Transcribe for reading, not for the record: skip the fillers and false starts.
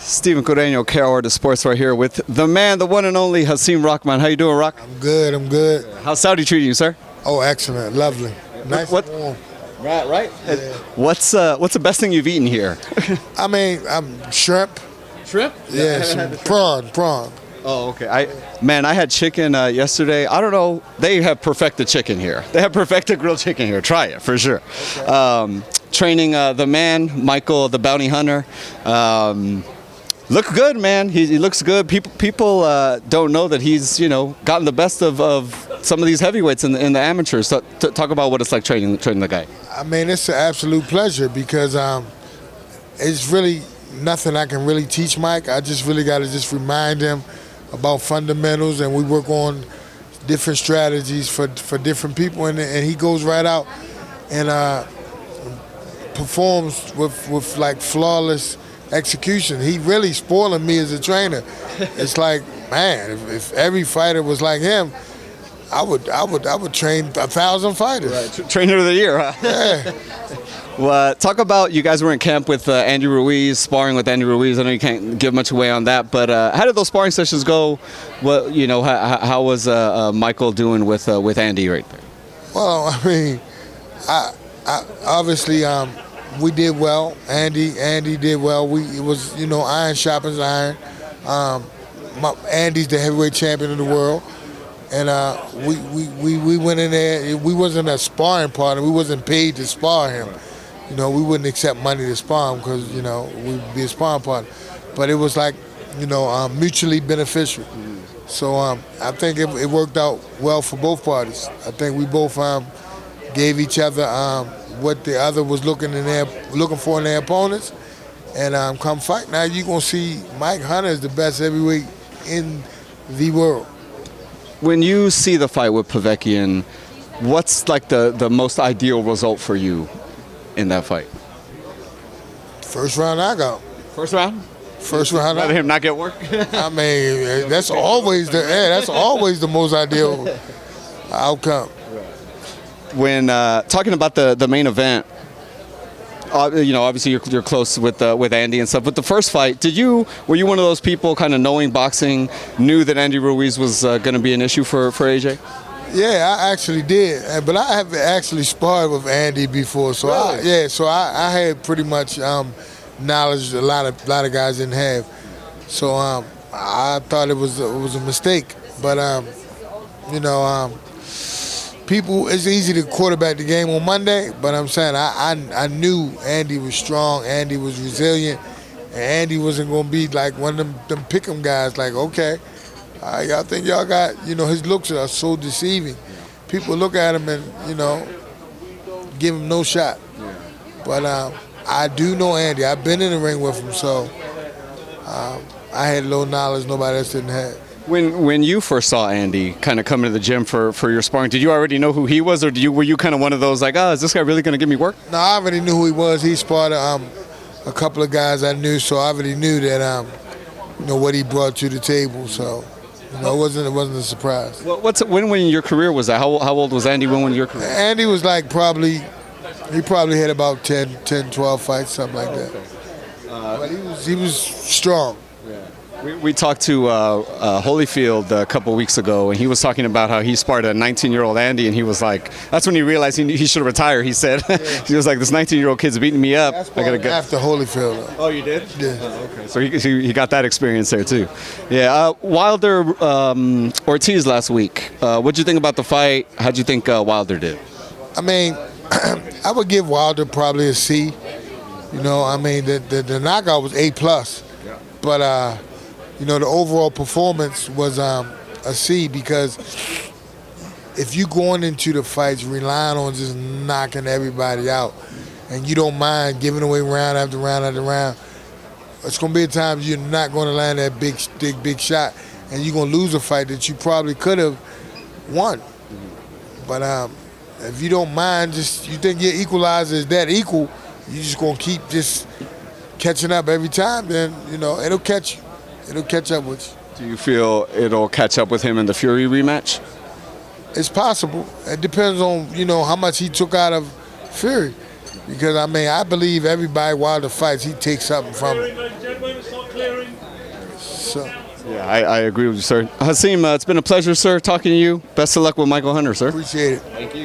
Steven Correño, Carol the Sports right here with the man, the one and only Hasim Rahman. How you doing, Rock? I'm good. I'm good. How's Saudi treating you, sir? Oh, excellent. Lovely. Nice What? and warm. Right. Yeah. What's the best thing you've eaten here? I mean, shrimp. Shrimp? Yeah, some prawn. Oh, okay. I had chicken yesterday. I don't know. They have perfected chicken here. They have perfected grilled chicken here. Try it for sure. Okay. Training the man, Michael, the bounty hunter. Look good, man. He looks good. People don't know that he's gotten the best of some of these heavyweights in the amateurs. So, talk about what it's like training the guy. I mean, it's an absolute pleasure because it's really nothing I can really teach Mike. I just really got to just remind him about fundamentals, and we work on different strategies for different people, and he goes right out and performs with like flawless execution. He really spoiling me as a trainer. It's like, man, if every fighter was like him, I would train 1,000 fighters. Right. Trainer of the year, huh? Yeah. Well, talk about, you guys were in camp with Andy Ruiz, sparring with Andy Ruiz. I know you can't give much away on that, but how did those sparring sessions go? What how was Michael doing with Andy right there? Well, I mean, I obviously we did well. Andy did well. It was iron sharpens iron. Andy's the heavyweight champion of the world. And we went in there. We wasn't a sparring partner. We wasn't paid to spar him. We wouldn't accept money to spar him because we'd be a sparring partner. But it was like mutually beneficial. So I think it worked out well for both parties. I think we both gave each other what the other was looking for in their opponents. And come fight now, you're gonna see Mike Hunter is the best heavyweight in the world. When you see the fight with Povetkian, what's like the most ideal result for you in that fight? First round knockout. First round? First round. Let him not get work. I mean, that's always the most ideal outcome. When talking about the main event, obviously you're close with Andy and stuff. But the first fight, were you one of those people kind of knowing boxing, knew that Andy Ruiz was going to be an issue for AJ? Yeah, I actually did, but I have actually sparred with Andy before, so really? I had pretty much knowledge a lot of guys didn't have. So I thought it was a mistake, but people, it's easy to quarterback the game on Monday, but I'm saying I knew Andy was strong, Andy was resilient, and Andy wasn't going to be like one of them pick'em guys. Like, okay, I think y'all got, his looks are so deceiving. People look at him and give him no shot. But I do know Andy. I've been in the ring with him, so I had a little knowledge nobody else didn't have. When you first saw Andy kind of come to the gym for your sparring, did you already know who he was, or were you kind of one of those like, is this guy really going to give me work? No, I already knew who he was. He sparred a couple of guys I knew, so I already knew that what he brought to the table. So it wasn't a surprise. Well, when in your career was that? How old was Andy when your career? Andy was like probably had about 10, 12 fights, something like that. But he was strong. We talked to Holyfield a couple weeks ago, and he was talking about how he sparred a 19-year-old Andy, and he was like, that's when he realized he should retire, he said. Yeah. He was like, this 19-year-old kid's beating me up. I gotta go. After Holyfield. Oh, you did? Yeah. Oh, okay. So he got that experience there, too. Yeah. Wilder, Ortiz last week. What'd you think about the fight? How'd you think Wilder did? I mean, I would give Wilder probably a C. I mean, the knockout was A+. Yeah. But, the overall performance was a C, because if you going into the fights relying on just knocking everybody out and you don't mind giving away round after round after round, it's going to be a time you're not going to land that big shot, and you're going to lose a fight that you probably could have won. But if you don't mind, you think your equalizer is that equal, you're just going to keep just catching up every time, then, it'll catch you. It'll catch up with you. Do you feel it'll catch up with him in the Fury rematch? It's possible. It depends on, how much he took out of Fury. because I mean I believe everybody Wilder fights, he takes something from it. So. Yeah, I agree with you, sir. Hasim, it's been a pleasure, sir, talking to you. Best of luck with Michael Hunter, sir. Appreciate it. Thank you.